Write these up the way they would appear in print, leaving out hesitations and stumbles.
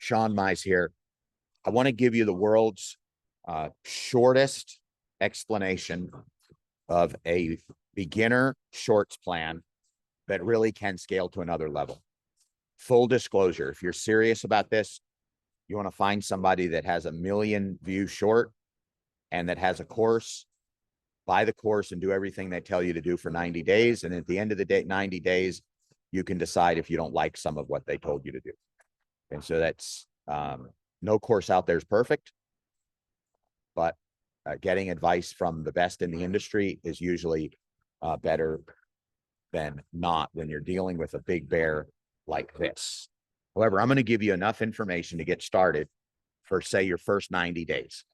Sean Mize here. I want to give you the world's shortest explanation of a beginner shorts plan that really can scale to another level. Full disclosure, if you're serious about this, you want to find somebody that has a 1 million view short and that has a course, buy the course and do everything they tell you to do for 90 days. And at the end of the day, 90 days, you can decide if you don't like some of what they told you to do. And so that's no course out there is perfect, but getting advice from the best in the industry is usually better than not when you're dealing with a big bear like this. However, I'm going to give you enough information to get started for, say, your first 90 days.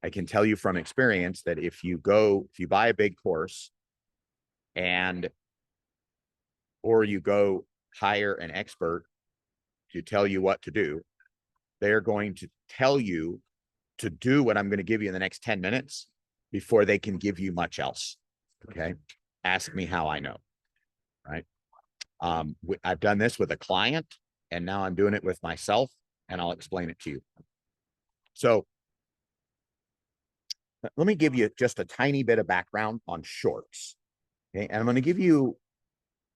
I can tell you from experience that if you buy a big course or you go hire an expert to tell you what to do, they're going to tell you to do what I'm going to give you in the next 10 minutes before they can give you much else. Okay. Ask me how I know. Right. I've done this with a client and now I'm doing it with myself and I'll explain it to you. So let me give you just a tiny bit of background on shorts. Okay. And I'm going to give you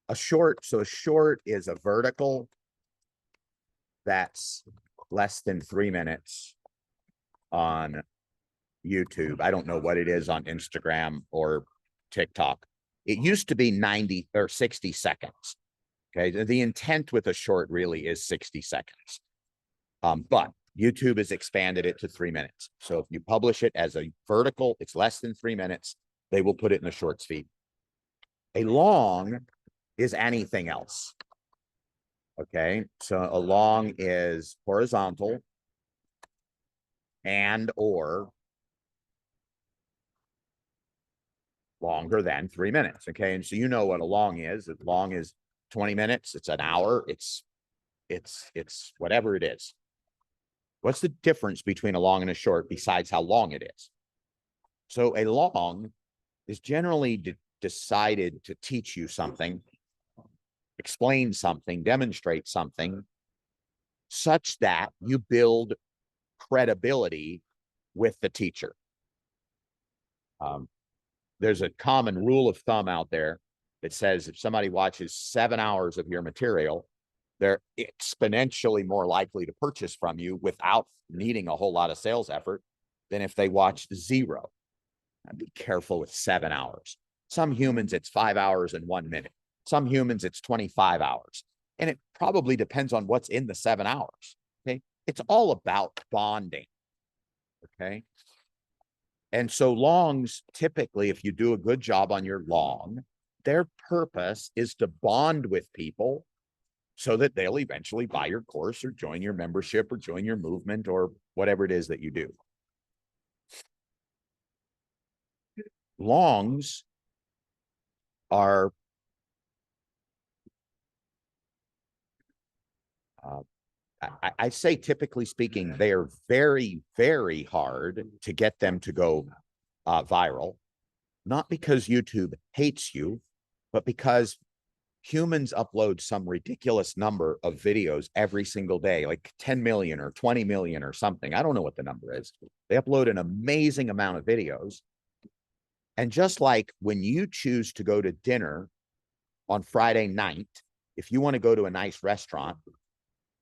a short. So a short is a vertical that's less than 3 minutes on YouTube. I don't know what it is on Instagram or TikTok. It used to be 90 or 60 seconds. Okay. The intent with a short really is 60 seconds. But YouTube has expanded it to 3 minutes. So if you publish it as a vertical, it's less than 3 minutes. They will put it in the shorts feed. A long is anything else. Okay. So a long is horizontal and or longer than 3 minutes. Okay. And so you know what a long is. A long is 20 minutes. It's an hour. It's whatever it is. What's the difference between a long and a short besides how long it is? So a long is generally decided to teach you something, explain something, demonstrate something such that you build credibility with the teacher. There's a common rule of thumb out there that says if somebody watches 7 hours of your material, they're exponentially more likely to purchase from you without needing a whole lot of sales effort than if they watched 0. Be careful with 7 hours. Some humans, it's 5 hours and 1 minute. Some humans, it's 25 hours. And it probably depends on what's in the 7 hours. Okay. It's all about bonding. Okay. And so longs, typically, if you do a good job on your long, their purpose is to bond with people so that they'll eventually buy your course or join your membership or join your movement or whatever it is that you do. Longs are I say, typically speaking, they are very, very hard to get them to go viral, not because YouTube hates you, but because humans upload some ridiculous number of videos every single day, like 10 million or 20 million or something. I don't know what the number is. They upload an amazing amount of videos. And just like when you choose to go to dinner on Friday night, if you want to go to a nice restaurant,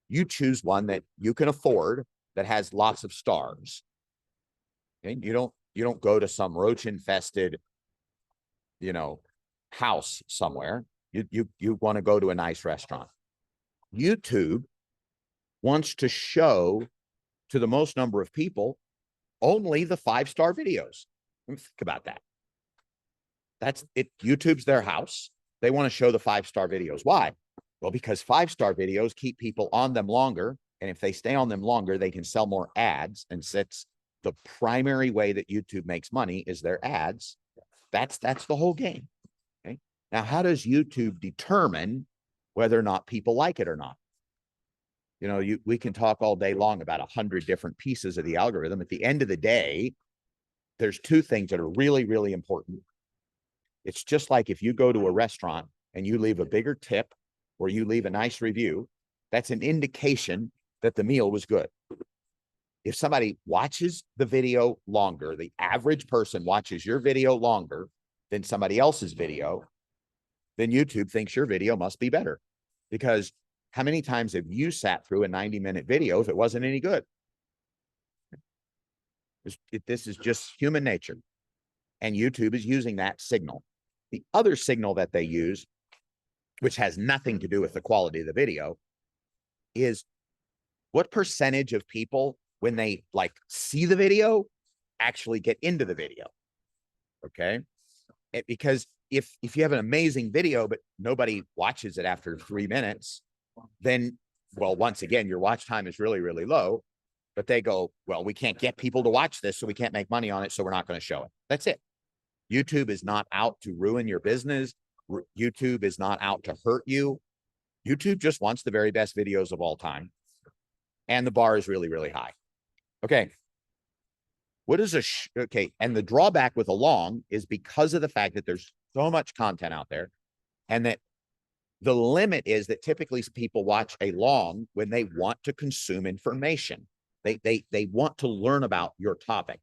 you choose one that you can afford that has lots of stars. Okay? You don't go to some roach infested, house somewhere. You want to go to a nice restaurant. YouTube wants to show to the most number of people only the 5-star videos. Think about that. That's it. YouTube's their house. They want to show the 5-star videos. Why? Well, because 5-star videos keep people on them longer. And if they stay on them longer, they can sell more ads. And since the primary way that YouTube makes money is their ads, that's the whole game. Okay. Now, how does YouTube determine whether or not people like it or not? We can talk all day long about 100 different pieces of the algorithm. At the end of the day, there's 2 things that are really, really important. It's just like if you go to a restaurant and you leave a bigger tip or you leave a nice review, that's an indication that the meal was good. If somebody watches the video longer, the average person watches your video longer than somebody else's video, then YouTube thinks your video must be better. Because how many times have you sat through a 90-minute video if it wasn't any good? This is just human nature. And YouTube is using that signal. The other signal that they use, which has nothing to do with the quality of the video, is what percentage of people, when they like see the video, actually get into the video. Okay. Because if you have an amazing video, but nobody watches it after 3 minutes, then, well, once again, your watch time is really, really low. But they go, well, we can't get people to watch this, so we can't make money on it, so we're not going to show it. That's it. YouTube is not out to ruin your business. YouTube is not out to hurt you. YouTube just wants the very best videos of all time. And the bar is really, really high. Okay. What is okay. And the drawback with a long is because of the fact that there's so much content out there, and that the limit is that typically people watch a long when they want to consume information. They want to learn about your topic.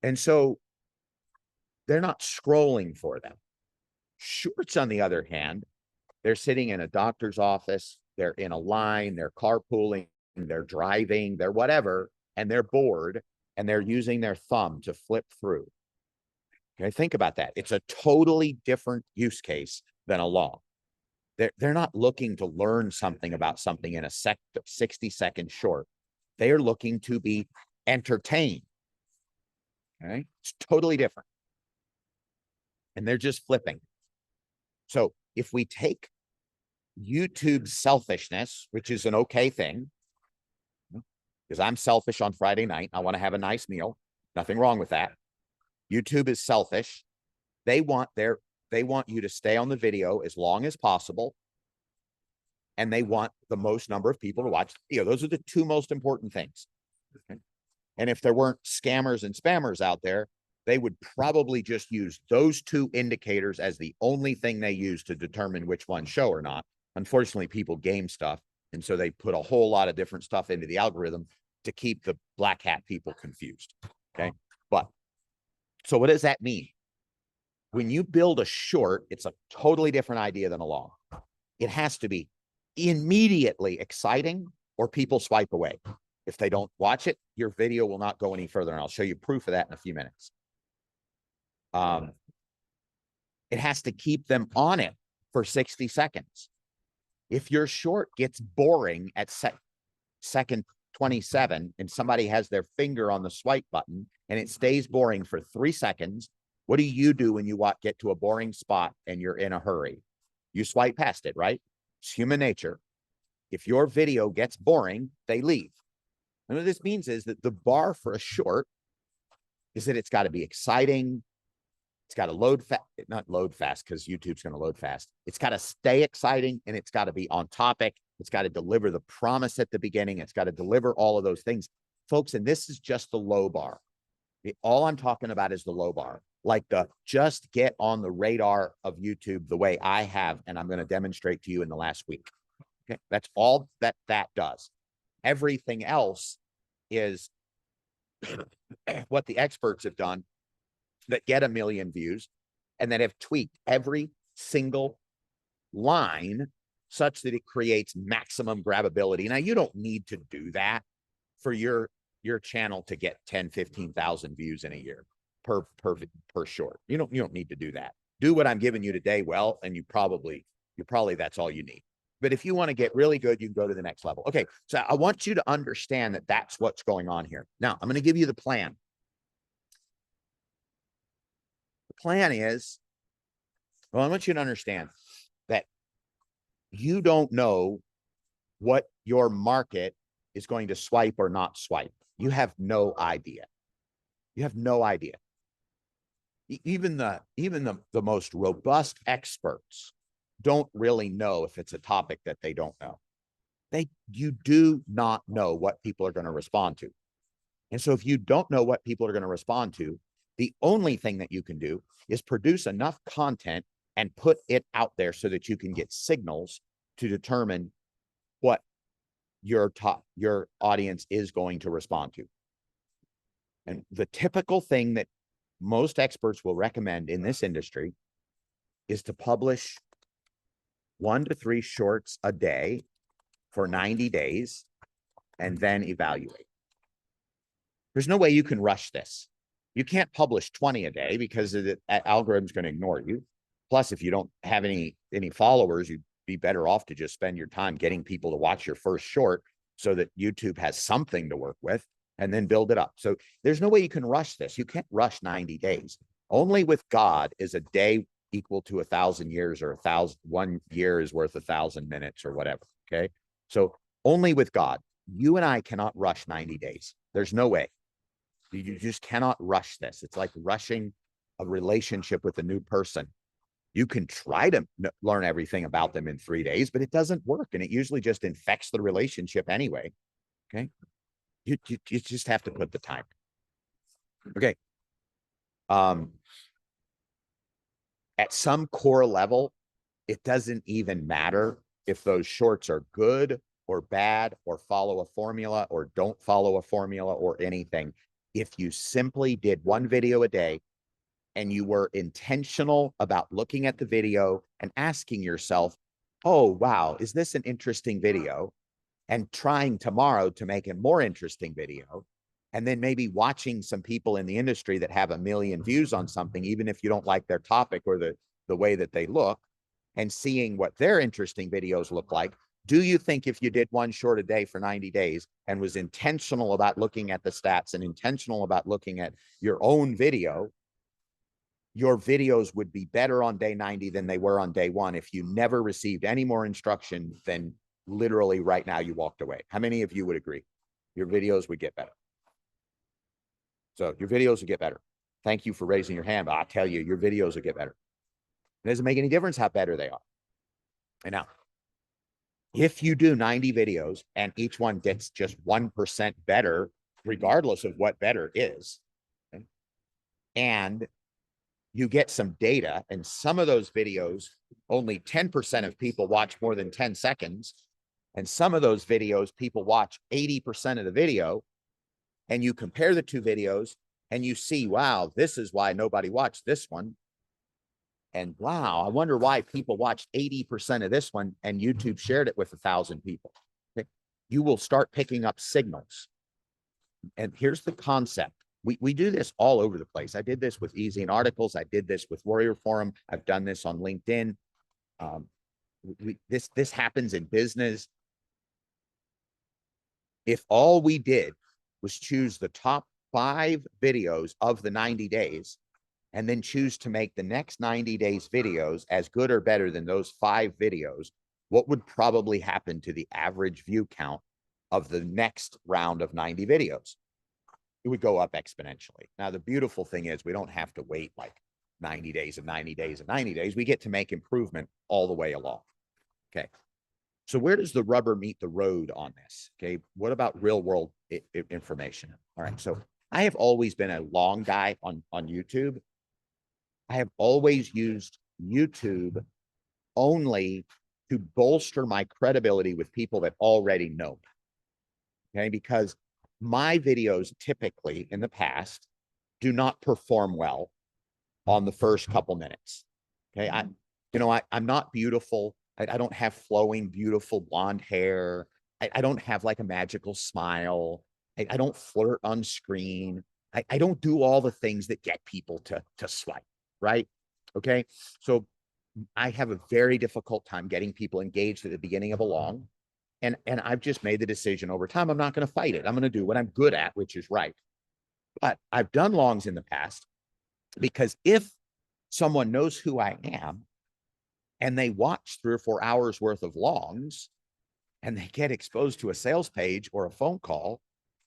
And so they're not scrolling for them. Shorts, on the other hand, they're sitting in a doctor's office, they're in a line, they're carpooling, they're driving, they're whatever, and they're bored, and they're using their thumb to flip through. Okay, think about that. It's a totally different use case than a long. They're not looking to learn something about something in a 60-second short. They are looking to be entertained. Okay, it's totally different. And they're just flipping. So if we take YouTube's selfishness, which is an okay thing, because I'm selfish on Friday night, I want to have a nice meal. Nothing wrong with that. YouTube is selfish. They want you to stay on the video as long as possible. And they want the most number of people to watch the video. Those are the two most important things. Okay? And if there weren't scammers and spammers out there, they would probably just use those two indicators as the only thing they use to determine which ones show or not. Unfortunately, people game stuff. And so they put a whole lot of different stuff into the algorithm to keep the black hat people confused. Okay. But so what does that mean? When you build a short, it's a totally different idea than a long. It has to be immediately exciting or people swipe away. If they don't watch it, your video will not go any further. And I'll show you proof of that in a few minutes. It has to keep them on it for 60 seconds. If your short gets boring at second 27 and somebody has their finger on the swipe button and it stays boring for 3 seconds, what do you do when you get to a boring spot and you're in a hurry? You swipe past it, right? It's human nature. If your video gets boring, they leave. And what this means is that the bar for a short is that it's got to be exciting. It's got to load fast, not load fast because YouTube's going to load fast. It's got to stay exciting and it's got to be on topic. It's got to deliver the promise at the beginning. It's got to deliver all of those things. Folks, and this is just the low bar. All I'm talking about is the low bar. Like the just get on the radar of YouTube the way I have, and I'm going to demonstrate to you in the last week. Okay, that's all that does. Everything else is what the experts have done that get 1 million views and that have tweaked every single line such that it creates maximum grabbability. Now, you don't need to do that for your channel to get 10, 15,000 views in a year per short. You don't need to do that. Do what I'm giving you today well, and you probably that's all you need. But if you want to get really good, you can go to the next level. Okay, so I want you to understand that that's what's going on here. Now, I'm going to give you the plan. The plan is, well, I want you to understand that you don't know what your market is going to swipe or not swipe. You have no idea. You have no idea. Even the most robust experts don't really know if it's a topic that they don't know. You do not know what people are going to respond to. And so if you don't know what people are going to respond to, the only thing that you can do is produce enough content and put it out there so that you can get signals to determine what your audience is going to respond to. And the typical thing that most experts will recommend in this industry is to publish 1 to 3 shorts a day for 90 days and then evaluate. There's no way you can rush this. You can't publish 20 a day because the algorithm's going to ignore you. Plus, if you don't have any followers, you'd be better off to just spend your time getting people to watch your first short so that YouTube has something to work with and then build it up. So there's no way you can rush this. You can't rush 90 days. Only with God is a day equal to 1,000 years, or 1 year is worth 1,000 minutes or whatever. Okay. So only with God. You and I cannot rush 90 days. There's no way. You just cannot rush this. It's like rushing a relationship with a new person. You can try to learn everything about them in 3 days, but it doesn't work. And it usually just infects the relationship anyway. Okay. You just have to put the time. Okay. At some core level, it doesn't even matter if those shorts are good or bad or follow a formula or don't follow a formula or anything. If you simply did 1 video a day and you were intentional about looking at the video and asking yourself, oh, wow, is this an interesting video? And trying tomorrow to make a more interesting video. And then maybe watching some people in the industry that have 1 million views on something, even if you don't like their topic or the way that they look, and seeing what their interesting videos look like. Do you think if you did 1 short a day for 90 days and was intentional about looking at the stats and intentional about looking at your own video, your videos would be better on day 90 than they were on day 1 if you never received any more instruction than literally right now you walked away? How many of you would agree? Your videos would get better. So your videos would get better. Thank you for raising your hand, but I'll tell you, your videos will get better. It doesn't make any difference how better they are. And now, if you do 90 videos and each one gets just 1% better, regardless of what better is, okay, and you get some data, and some of those videos, only 10% of people watch more than 10 seconds, and some of those videos, people watch 80% of the video, and you compare the 2 videos, and you see, wow, this is why nobody watched this one. And wow, I wonder why people watched 80% of this one and YouTube shared it with 1,000 people. Okay. You will start picking up signals. And here's the concept. We do this all over the place. I did this with Easy and Articles. I did this with Warrior Forum. I've done this on LinkedIn. This happens in business. If all we did was choose the top 5 videos of the 90 days, and then choose to make the next 90 days videos as good or better than those 5 videos, what would probably happen to the average view count of the next round of 90 videos? It would go up exponentially. Now, the beautiful thing is we don't have to wait like 90 days and 90 days and 90 days. We get to make improvement all the way along. Okay. So where does the rubber meet the road on this? Okay. What about real world information? All right. So I have always been a long guy on YouTube. I have always used YouTube only to bolster my credibility with people that already know me. Okay. Because my videos typically in the past do not perform well on the first couple minutes. Okay. I'm not beautiful. I don't have flowing, beautiful blonde hair. I don't have like a magical smile. I don't flirt on screen. I don't do all the things that get people to swipe. Right. Okay. So I have a very difficult time getting people engaged at the beginning of a long. And I've just made the decision over time, I'm not going to fight it. I'm going to do what I'm good at, which is right. But I've done longs in the past because if someone knows who I am and they watch 3 or 4 hours worth of longs and they get exposed to a sales page or a phone call,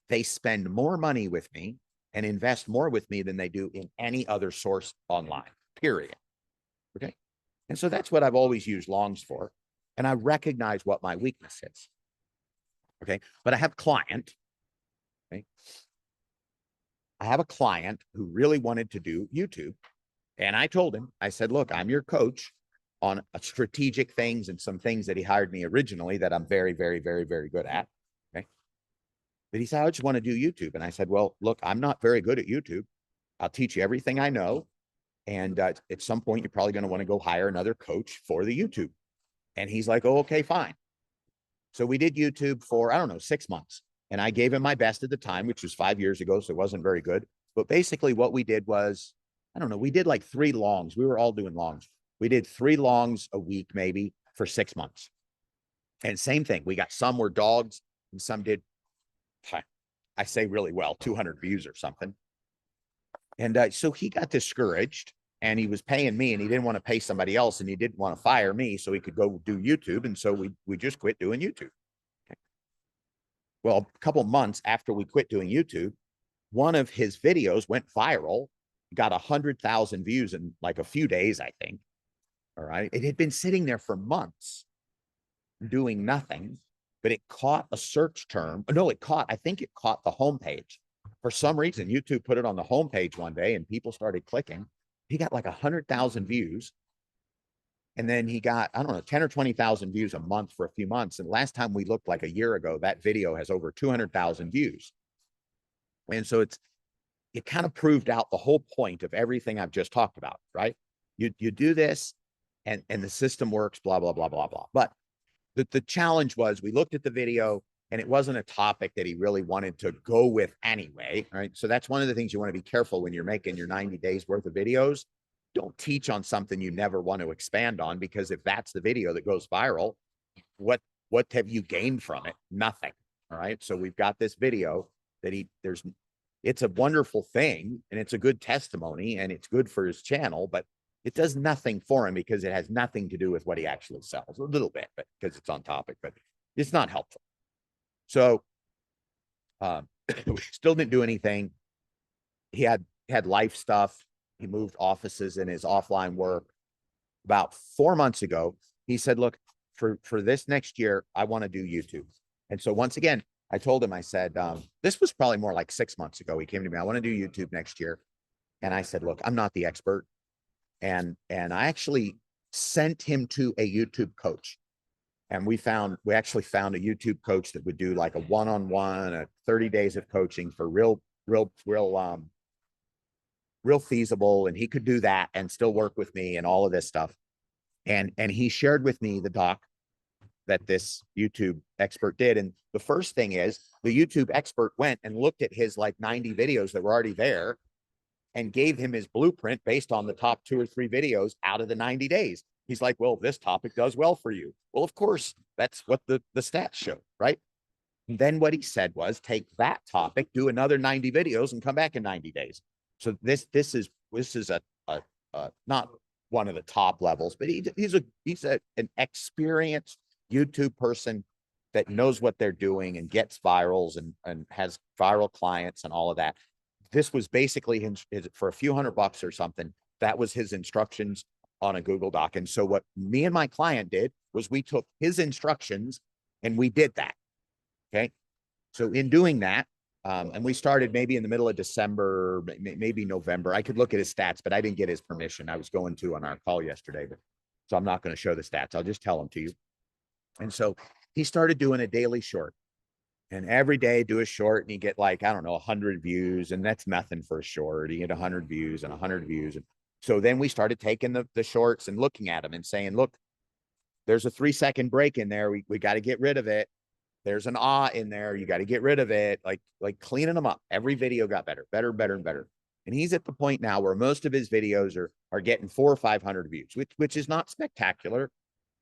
they spend more money with me and invest more with me than they do in any other source online, period. Okay. And so that's what I've always used longs for. And I recognize what my weakness is. Okay. But I have a client. Okay. I have a client who really wanted to do YouTube. And I told him, I said, look, I'm your coach on strategic things and some things that he hired me originally that I'm very, very, very, very good at. But he said, I just want to do YouTube. And I said, well, look, I'm not very good at YouTube. I'll teach you everything I know. And at some point, you're probably going to want to go hire another coach for the YouTube. And he's like, oh, okay, fine. So we did YouTube for, I don't know, 6 months. And I gave him my best at the time, which was 5 years ago. So it wasn't very good. But basically what we did was, I don't know, we did like 3 longs. We were all doing longs. We did 3 longs a week, maybe for 6 months. And same thing. We got some were dogs and some did, I say really well, 200 views or something. And so he got discouraged and he was paying me and he didn't want to pay somebody else and he didn't want to fire me so he could go do YouTube. And so we just quit doing YouTube. Okay. Well, a couple months after we quit doing YouTube, one of his videos went viral, got 100,000 views in like a few days, I think. All right. It had been sitting there for months doing nothing, but it caught a search term. No, I think it caught the homepage. For some reason, YouTube put it on the homepage one day and people started clicking. He got like 100,000 views. And then he got, I don't know, 10 or 20,000 views a month for a few months. And last time we looked like a year ago, that video has over 200,000 views. And so it kind of proved out the whole point of everything I've just talked about, right? You do this and the system works, blah, blah, blah, blah, blah. But the challenge was we looked at the video and it wasn't a topic that he really wanted to go with anyway, right? So that's one of the things you want to be careful when you're making your 90 days worth of videos. Don't teach on something you never want to expand on, because if that's the video that goes viral, what have you gained from it? Nothing. All right. So we've got this video that it's a wonderful thing and it's a good testimony and it's good for his channel, but it does nothing for him because it has nothing to do with what he actually sells. A little bit, but because it's on topic, but it's not helpful. So we still didn't do anything. He had life stuff. He moved offices in his offline work. About 4 months ago, he said, look, for this next year, I want to do YouTube. And so once again, I told him, I said, this was probably more like 6 months ago. He came to me, I want to do YouTube next year. And I said, look, I'm not the expert. And I actually sent him to a YouTube coach. And we actually found a YouTube coach that would do like a one-on-one, 30 days of coaching for real feasible. And he could do that and still work with me and all of this stuff. And he shared with me the doc that this YouTube expert did. And the first thing is the YouTube expert went and looked at his like 90 videos that were already there and gave him his blueprint based on the top 2 or 3 videos out of the 90 days. He's like, well, this topic does well for you. Well, of course, that's what the stats show, right? And then what he said was take that topic, do another 90 videos and come back in 90 days. So this is a not one of the top levels, but he's an experienced YouTube person that knows what they're doing and gets virals and has viral clients and all of that. This was basically his for a few $100 or something. That was his instructions on a Google Doc. And so what me and my client did was we took his instructions and we did that. Okay. So in doing that, and we started maybe in the middle of December, maybe November. I could look at his stats, but I didn't get his permission. I was going to on our call yesterday, so I'm not going to show the stats. I'll just tell them to you. And so he started doing a daily short. And every day do a short and you get like, I don't know, 100 views. And that's nothing for a short. You get 100 views and 100 views. And so then we started taking the shorts and looking at them and saying, look, there's a 3-second break in there. We got to get rid of it. There's an in there. You got to get rid of it. Like cleaning them up. Every video got better. And he's at the point now where most of his videos are getting 400 or 500 views, which is not spectacular.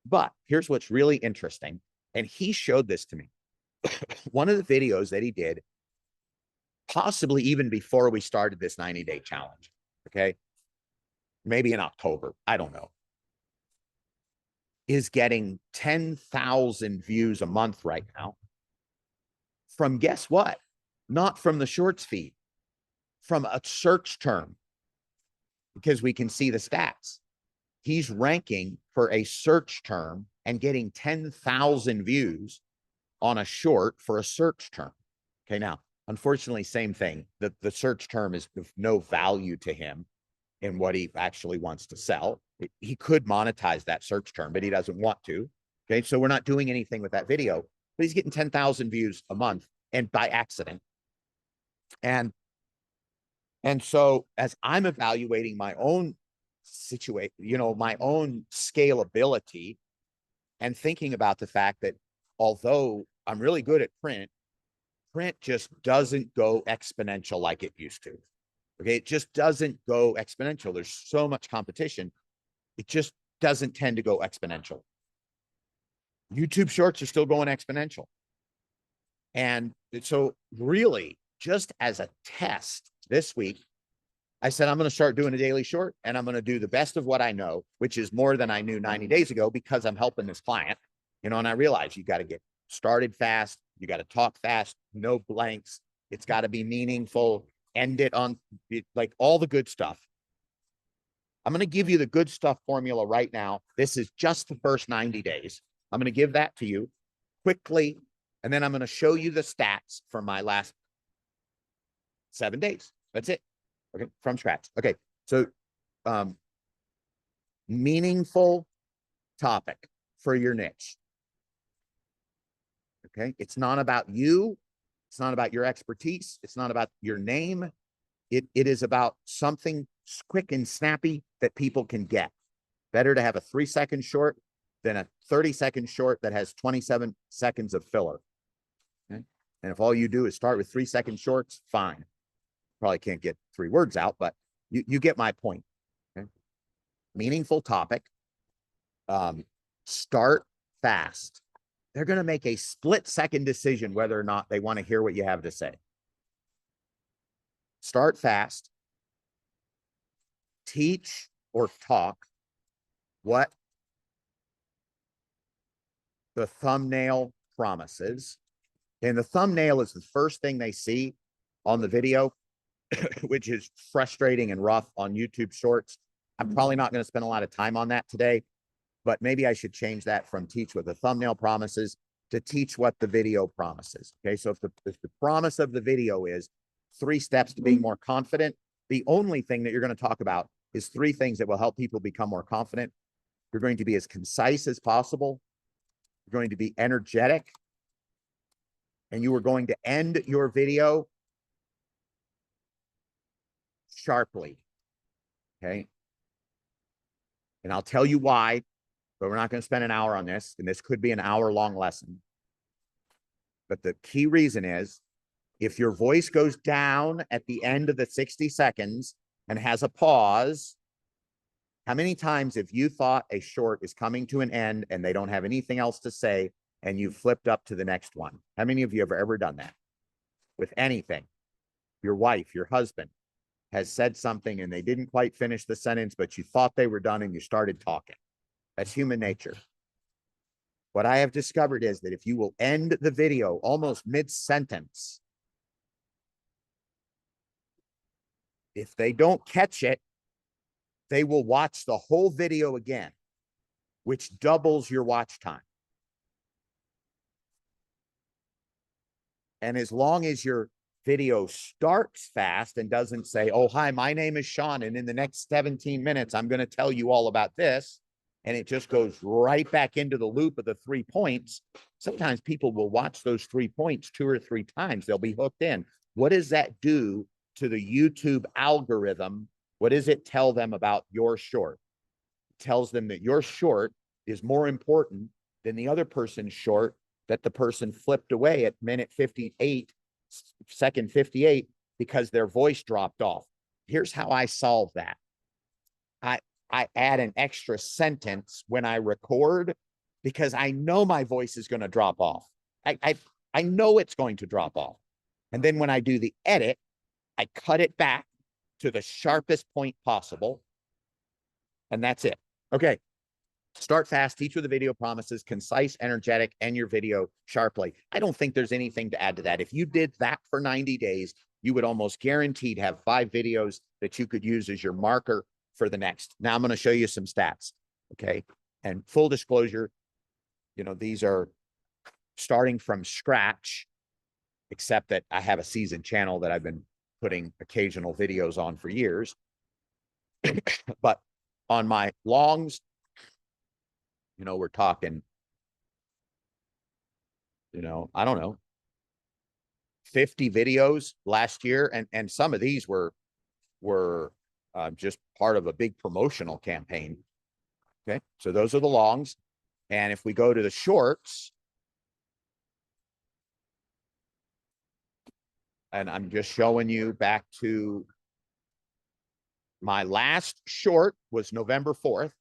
But here's what's really interesting. And he showed this to me. One of the videos that he did, possibly even before we started this 90-day challenge, okay, maybe in October, I don't know, is getting 10,000 views a month right now from, guess what? Not from the shorts feed, from a search term, because we can see the stats. He's ranking for a search term and getting 10,000 views on a short for a search term. Okay, now, unfortunately, same thing. The search term is of no value to him in what he actually wants to sell. He could monetize that search term, but he doesn't want to. Okay, so we're not doing anything with that video, but he's getting 10,000 views a month and by accident. And so as I'm evaluating my own situation, my own scalability, and thinking about the fact that although I'm really good at print just doesn't go exponential like it used to. Okay. It just doesn't go exponential. There's so much competition. It just doesn't tend to go exponential. YouTube shorts are still going exponential. And so really, just as a test this week, I said, I'm going to start doing a daily short, and I'm going to do the best of what I know, which is more than I knew 90 days ago because I'm helping this client, and I realized you got to get started fast. You got to talk fast, no blanks. It's got to be meaningful, end it on like all the good stuff. I'm going to give you the good stuff formula right now. This is just the first 90 days. I'm going to give that to you quickly, and then I'm going to show you the stats for my last 7 days. That's it. Okay, from scratch. Okay, so meaningful topic for your niche. Okay, it's not about you. It's not about your expertise. It's not about your name. It is about something quick and snappy that people can get. Better to have a 3-second short than a 30-second short that has 27 seconds of filler. Okay? And if all you do is start with 3-second shorts, fine. Probably can't get 3 words out, but you get my point. Okay? Meaningful topic. Start fast. They're going to make a split-second decision whether or not they want to hear what you have to say. Start fast. Teach or talk what the thumbnail promises. And the thumbnail is the first thing they see on the video, which is frustrating and rough on YouTube Shorts. I'm probably not going to spend a lot of time on that today, but maybe I should change that from teach what the thumbnail promises to teach what the video promises. Okay, so if the promise of the video is 3 steps to being more confident, the only thing that you're going to talk about is 3 things that will help people become more confident. You're going to be as concise as possible. You're going to be energetic. And you are going to end your video sharply. Okay. And I'll tell you why, but we're not going to spend an hour on this. And this could be an hour-long lesson. But the key reason is if your voice goes down at the end of the 60 seconds and has a pause, how many times have you thought a short is coming to an end and they don't have anything else to say and you flipped up to the next one? How many of you have ever done that with anything? Your wife, your husband has said something and they didn't quite finish the sentence, but you thought they were done and you started talking. That's human nature. What I have discovered is that if you will end the video almost mid-sentence, if they don't catch it, they will watch the whole video again, which doubles your watch time. And as long as your video starts fast and doesn't say, oh, hi, my name is Sean, and in the next 17 minutes, I'm going to tell you all about this, and it just goes right back into the loop of the 3 points, sometimes people will watch those 3 points 2 or 3 times. They'll be hooked in. What does that do to the YouTube algorithm? What does it tell them about your short? It tells them that your short is more important than the other person's short that the person flipped away at minute 58, second 58, because their voice dropped off. Here's how I solve that. I add an extra sentence when I record because I know my voice is going to drop off. I know it's going to drop off. And then when I do the edit, I cut it back to the sharpest point possible. And that's it. Okay. Start fast, teach with the video promises, concise, energetic, and your video sharply. I don't think there's anything to add to that. If you did that for 90 days, you would almost guaranteed have 5 videos that you could use as your marker for the next. Now I'm going to show you some stats. Okay. And full disclosure, these are starting from scratch, except that I have a seasoned channel that I've been putting occasional videos on for years. But on my longs, we're talking, I don't know, 50 videos last year, and some of these were just part of a big promotional campaign. Okay, so those are the longs. And if we go to the shorts, and I'm just showing you back to my last short was November 4th,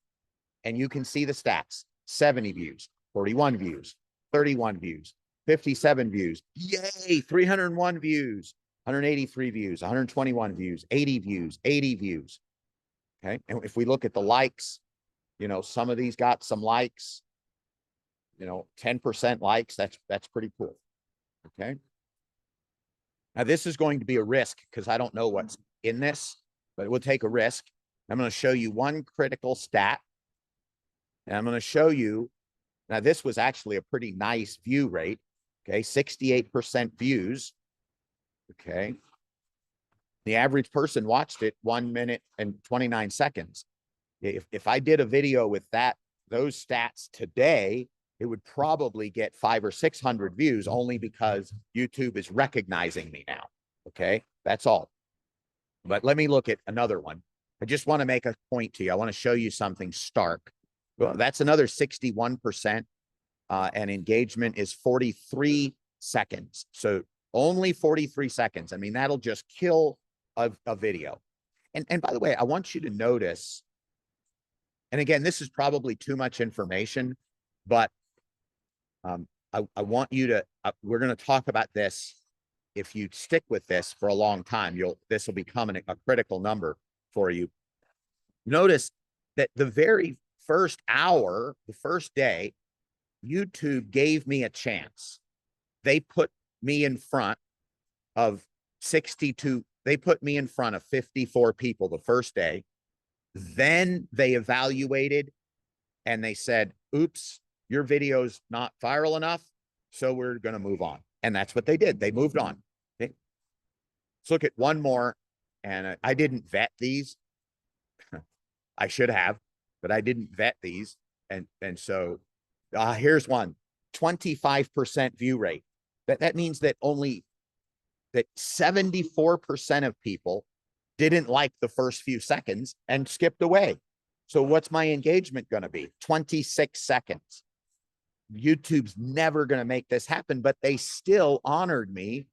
and you can see the stats: 70 views, 41 views, 31 views, 57 views. Yay, 301 views, 183 views, 121 views, 80 views, 80 views. Okay, and if we look at the likes, you know, some of these got some likes, you know, 10% likes. That's pretty cool. Okay. Now this is going to be a risk because I don't know what's in this, but we'll take a risk. I'm going to show you one critical stat, and I'm going to show you, now this was actually a pretty nice view rate. Okay, 68% views. Okay. The average person watched it 1 minute and 29 seconds. If I did a video with those stats today, it would probably get 500 or 600 views, only because YouTube is recognizing me now. Okay, that's all. But let me look at another one. I just want to make a point to you. I want to show you something stark. Well, that's another 61%, and engagement is 43 seconds. So only 43 seconds. I mean, that'll just kill a video. And by the way, I want you to notice, and again, this is probably too much information, but I want you to, we're going to talk about this. If you stick with this for a long time, this will become a critical number for you. Notice that the very first hour, the first day, YouTube gave me a chance. They put me in front of 54 people the first day. Then they evaluated and they said, oops, your video's not viral enough, so we're going to move on. And that's what they did. They moved on. Okay. Let's look at one more. And I didn't vet these. I should have, but I didn't vet these. And so here's one: 25% view rate. That means that 74% of people didn't like the first few seconds and skipped away. So what's my engagement going to be? 26 seconds. YouTube's never going to make this happen, but they still honored me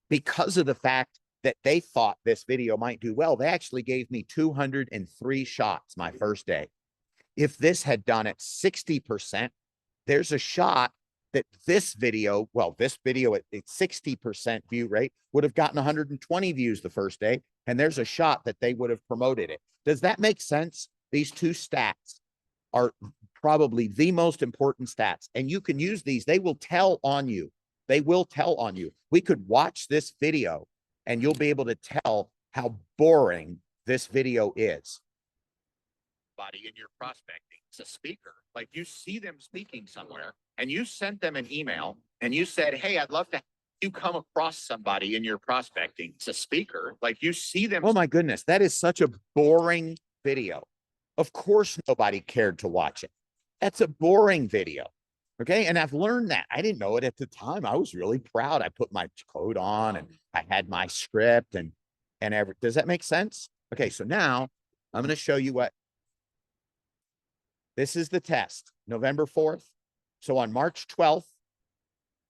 because of the fact that they thought this video might do well. They actually gave me 203 shots my first day. If this had done at 60%, there's a shot that this video at 60% view rate would have gotten 120 views the first day. And there's a shot that they would have promoted it. Does that make sense? These two stats are probably the most important stats, and you can use these. They will tell on you. They will tell on you. We could watch this video and you'll be able to tell how boring this video is. Body in your prospecting, it's a speaker. Like, you see them speaking somewhere and you sent them an email and you said, hey, I'd love to have you come across somebody in your prospecting. It's a speaker. Like, you see them. Oh my goodness, that is such a boring video. Of course, nobody cared to watch it. That's a boring video. Okay. And I've learned that. I didn't know it at the time. I was really proud. I put my coat on and I had my script and everything. Does that make sense? Okay. So now I'm going to show you what this is. The test, November 4th. So on March 12th,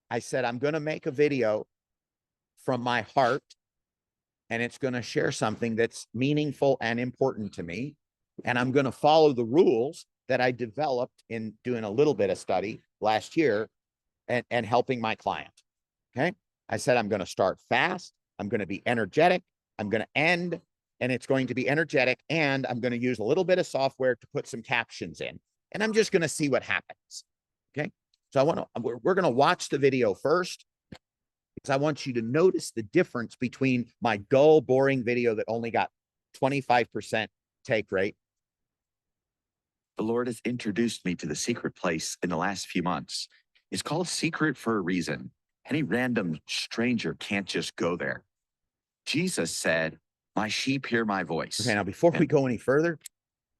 I said, I'm going to make a video from my heart, and it's going to share something that's meaningful and important to me. And I'm going to follow the rules that I developed in doing a little bit of study last year and helping my client. Okay. I said, I'm going to start fast. I'm going to be energetic. I'm going to end, and it's going to be energetic. And I'm going to use a little bit of software to put some captions in, and I'm just going to see what happens. Okay. So we're going to watch the video first, because I want you to notice the difference between my dull, boring video that only got 25% take rate. The Lord has introduced me to the secret place in the last few months. It's called secret for a reason. Any random stranger can't just go there. Jesus said, my sheep hear my voice. Okay, now before we go any further,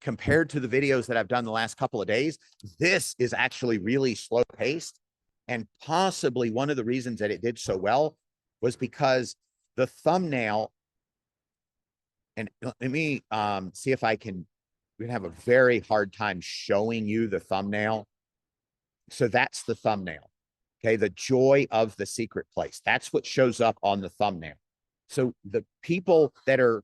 compared to the videos that I've done the last couple of days, this is actually really slow paced. And possibly one of the reasons that it did so well was because the thumbnail, and let me see if I can, we're gonna have a very hard time showing you the thumbnail. So that's the thumbnail. Okay, the joy of the secret place. That's what shows up on the thumbnail. So the people that are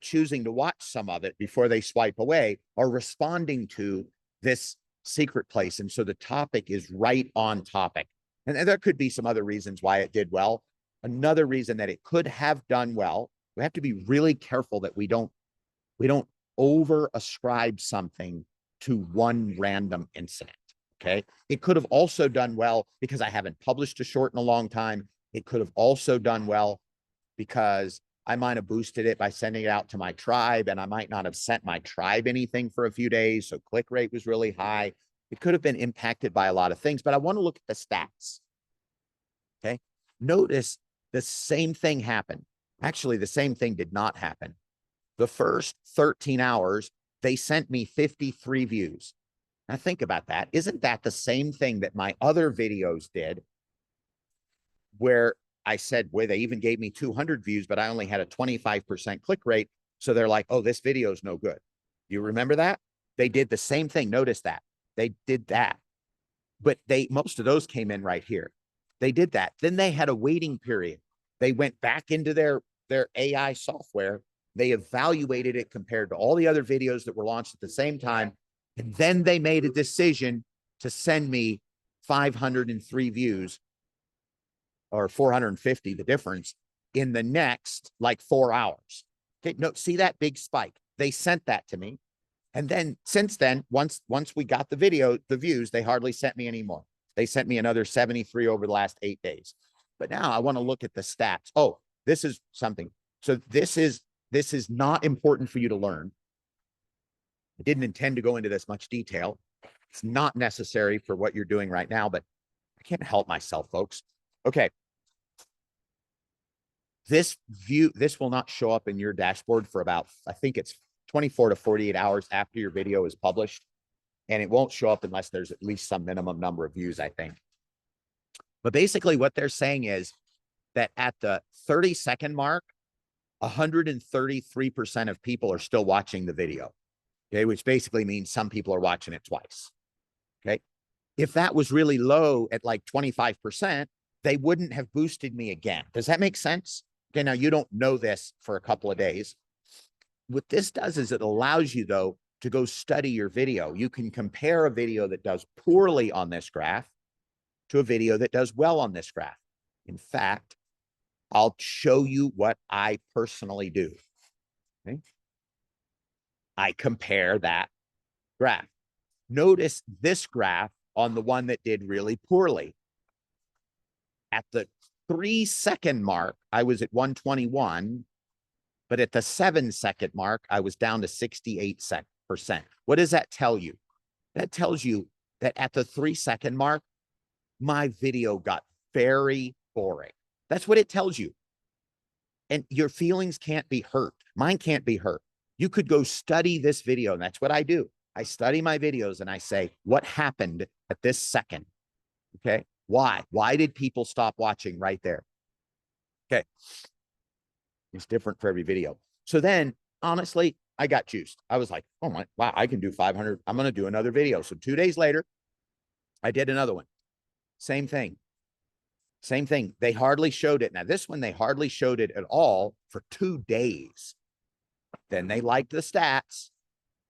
choosing to watch some of it before they swipe away are responding to this secret place. And so the topic is right on topic. And there could be some other reasons why it did well. Another reason that it could have done well, we have to be really careful that we don't over ascribe something to one random incident. Okay. It could have also done well because I haven't published a short in a long time. It could have also done well because I might have boosted it by sending it out to my tribe, and I might not have sent my tribe anything for a few days. So click rate was really high. It could have been impacted by a lot of things, but I want to look at the stats. Okay. Notice the same thing happened. Actually, the same thing did not happen. The first 13 hours, they sent me 53 views. Now think about that. Isn't that the same thing that my other videos did, where I said, where they even gave me 200 views, but I only had a 25% click rate. So they're like, oh, this video is no good. You remember that? They did the same thing. Notice that. They did that. But most of those came in right here. They did that. Then they had a waiting period. They went back into their AI software. They evaluated it compared to all the other videos that were launched at the same time. And then they made a decision to send me 503 views, or 450, the difference, in the next like 4 hours. Okay, no, see that big spike? They sent that to me. And then since then, once we got the video, the views, they hardly sent me anymore. They sent me another 73 over the last 8 days. But now I want to look at the stats. Oh, this is something. So this is not important for you to learn. I didn't intend to go into this much detail. It's not necessary for what you're doing right now, but I can't help myself, folks. Okay. This will not show up in your dashboard for about, I think it's 24 to 48 hours after your video is published. And it won't show up unless there's at least some minimum number of views, I think. But basically what they're saying is that at the 30-second mark, 133% of people are still watching the video. Okay, which basically means some people are watching it twice. Okay. If that was really low at like 25%, they wouldn't have boosted me again. Does that make sense? Okay, now you don't know this for a couple of days. What this does is it allows you, though, to go study your video. You can compare a video that does poorly on this graph to a video that does well on this graph. In fact, I'll show you what I personally do. Okay. I compare that graph. Notice this graph on the one that did really poorly. At the 3-second mark, I was at 121, but at the 7-second mark, I was down to 68%. What does that tell you? That tells you that at the 3-second mark, my video got very boring. That's what it tells you. And your feelings can't be hurt. Mine can't be hurt. You could go study this video, and that's what I do. I study my videos and I say, what happened at this second? Okay. Why? Why did people stop watching right there? Okay. It's different for every video. So then, honestly, I got juiced. I was like, oh my, wow, I can do 500. I'm going to do another video. So 2 days later, I did another one. Same thing. Same thing. They hardly showed it. Now, this one, they hardly showed it at all for 2 days. Then they liked the stats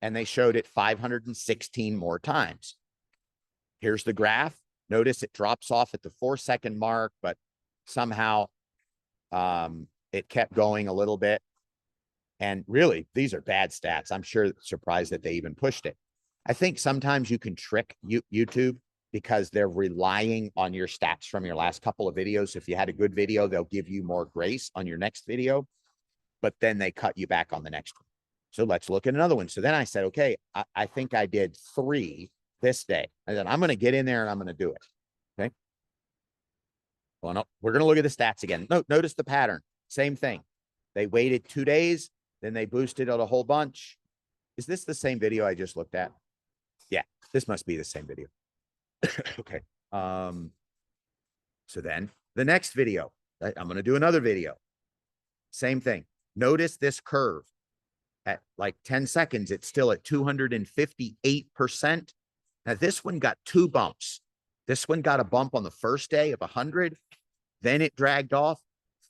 and they showed it 516 more times. Here's the graph. Notice it drops off at the 4-second mark, but somehow it kept going a little bit. And really, these are bad stats. I'm sure surprised that they even pushed it. I think sometimes you can trick YouTube because they're relying on your stats from your last couple of videos. If you had a good video, they'll give you more grace on your next video, but then they cut you back on the next one. So let's look at another one. So then I said, okay, I think I did 3 this day. And then I'm going to get in there and I'm going to do it. Okay. Well, no, we're going to look at the stats again. No, notice the pattern. Same thing. They waited 2 days. Then they boosted it a whole bunch. Is this the same video I just looked at? Yeah, this must be the same video. Okay. So then The next video, I'm going to do another video. Same thing. Notice this curve at like 10 seconds. It's still at 258%. Now this one got two bumps. This one got a bump on the first day of 100. Then it dragged off.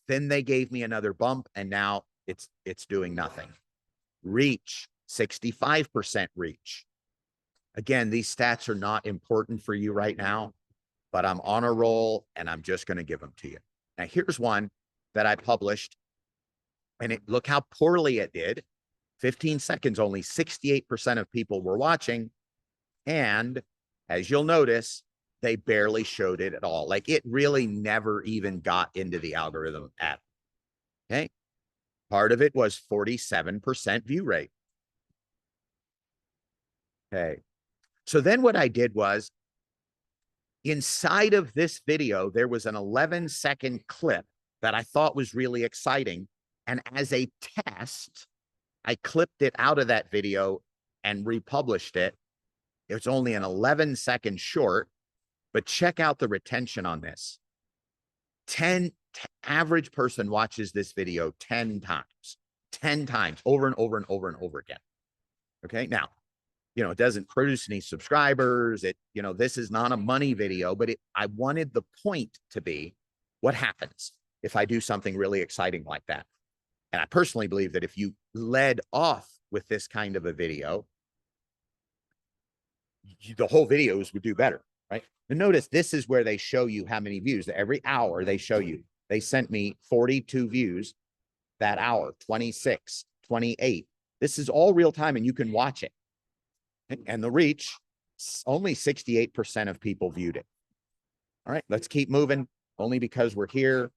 Then they gave me another bump, and now it's doing nothing. Reach, 65% reach. Again, these stats are not important for you right now, but I'm on a roll and I'm just going to give them to you. Now, here's one that I published, and look how poorly it did. 15 seconds, only 68% of people were watching. And as you'll notice, they barely showed it at all. Like, it really never even got into the algorithm at all. Okay. Part of it was 47% view rate. Okay. So then what I did was, inside of this video, there was an 11-second clip that I thought was really exciting. And as a test, I clipped it out of that video and republished it. It was only an 11-second short, but check out the retention on this. Average person watches this video 10 times, over and over and over and over again. Okay. Now, it doesn't produce any subscribers. This is not a money video, but I wanted the point to be, what happens if I do something really exciting like that? And I personally believe that if you led off with this kind of a video, the whole videos would do better, right? And notice this is where they show you how many views. Every hour they show you. They sent me 42 views that hour, 26, 28. This is all real time, and you can watch it. And the reach, only 68% of people viewed it. All right, let's keep moving, only because we're here.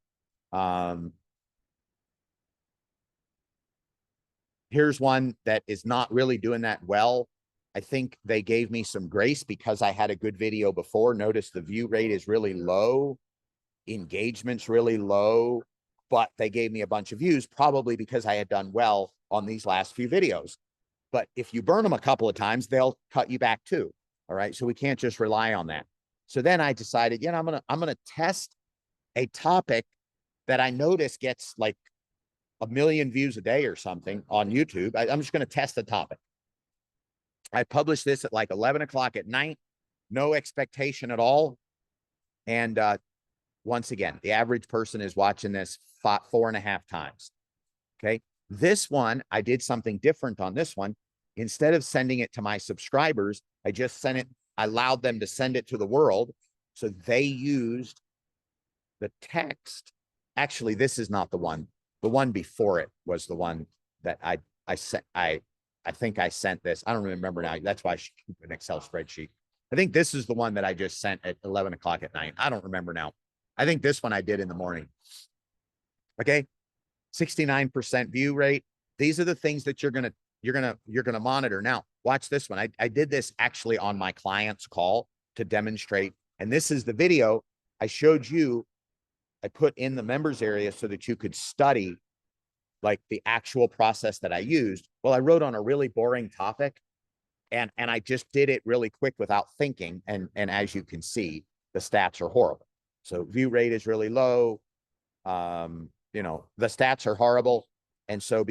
Here's one that is not really doing that well. I think they gave me some grace because I had a good video before. Notice the view rate is really low. Engagement's really low, but they gave me a bunch of views, probably because I had done well on these last few videos. But if you burn them a couple of times, they'll cut you back too. All right. So we can't just rely on that. So then I decided, I'm going to test a topic that I notice gets like 1 million views a day or something on YouTube. I'm just going to test the topic. I published this at like 11 o'clock at night, no expectation at all. And once again, the average person is watching this 4.5 times. Okay. This one, I did something different on this one. Instead of sending it to my subscribers, I just sent it, I allowed them to send it to the world. So they used the text. Actually, this is not the one. The one before it was the one that I sent. I think I sent this. I don't remember now. That's why I should keep an Excel spreadsheet. I think this is the one that I just sent at 11 o'clock at night. I don't remember now. I think this one I did in the morning. Okay. 69% view rate. These are the things that you're going to monitor. Now, watch this one. I did this actually on my client's call to demonstrate. And this is the video I showed you. I put in the members area so that you could study like the actual process that I used. Well, I wrote on a really boring topic, and I just did it really quick without thinking. And as you can see, the stats are horrible. So view rate is really low. The stats are horrible. And so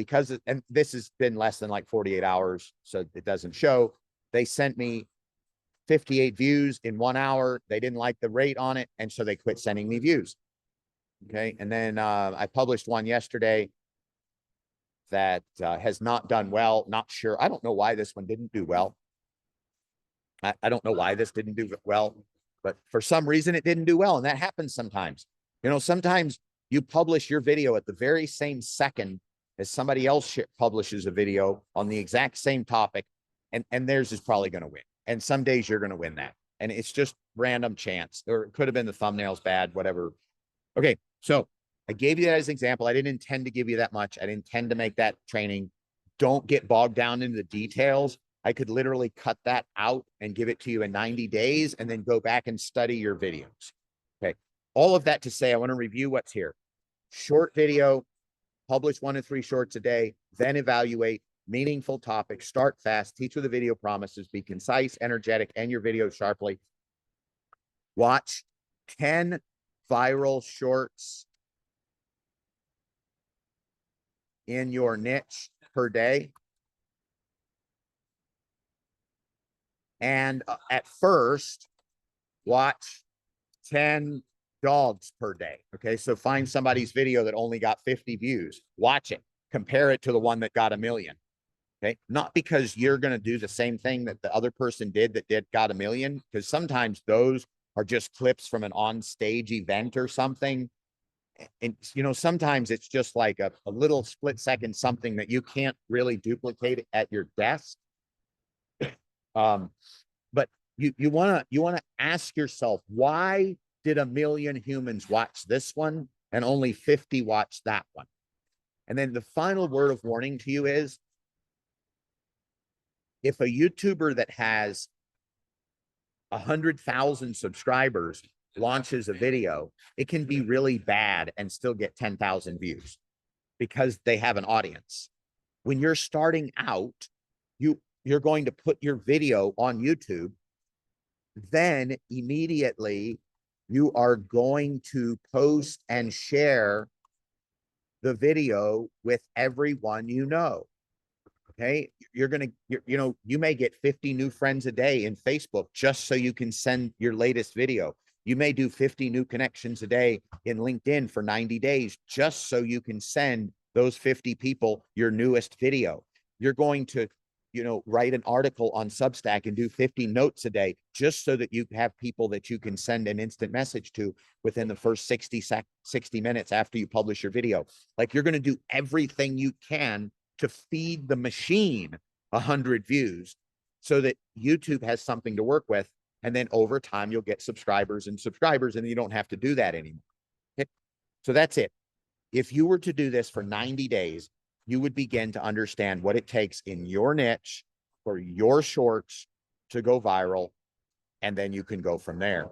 and this has been less than like 48 hours, so it doesn't show. They sent me 58 views in 1 hour. They didn't like the rate on it, and so they quit sending me views. Okay. And then I published one yesterday that has not done well. Not sure. I don't know why this one didn't do well. I don't know why this didn't do well, but for some reason it didn't do well. And that happens sometimes. Sometimes you publish your video at the very same second as somebody else publishes a video on the exact same topic, and theirs is probably going to win. And some days you're going to win that. And it's just random chance, or it could have been the thumbnails bad, whatever. Okay. So I gave you that as an example. I didn't intend to give you that much. I didn't intend to make that training. Don't get bogged down into the details. I could literally cut that out and give it to you in 90 days and then go back and study your videos. Okay. All of that to say, I want to review what's here. Short video, publish 1 to 3 shorts a day, then evaluate meaningful topics, start fast, teach with the video promises, be concise, energetic, and your videos sharply. Watch 10 viral shorts in your niche per day. And at first, watch 10 dogs per day. Okay. So find somebody's video that only got 50 views, watch it, compare it to the one that got 1 million. Okay. Not because you're going to do the same thing that the other person did that got 1 million, because sometimes those are just clips from an on-stage event or something. And, you know, sometimes it's just like a little split second, something that you can't really duplicate at your desk. But you want to ask yourself, why did 1 million humans watch this one and only 50 watch that one? And then the final word of warning to you is, if a YouTuber that has 100,000 subscribers launches a video, it can be really bad and still get 10,000 views because they have an audience. When you're starting out, you're going to put your video on YouTube. Then immediately you are going to post and share the video with everyone you know. Okay. You're going to, you know, you may get 50 new friends a day in Facebook just so you can send your latest video. You may do 50 new connections a day in LinkedIn for 90 days just so you can send those 50 people your newest video. You're going to, you know, write an article on Substack and do 50 notes a day just so that you have people that you can send an instant message to within the first 60 minutes after you publish your video. Like, you're going to do everything you can to feed the machine 100 views so that YouTube has something to work with. And then over time, you'll get subscribers and you don't have to do that anymore. Okay? So that's it. If you were to do this for 90 days, you would begin to understand what it takes in your niche for your shorts to go viral. And then you can go from there.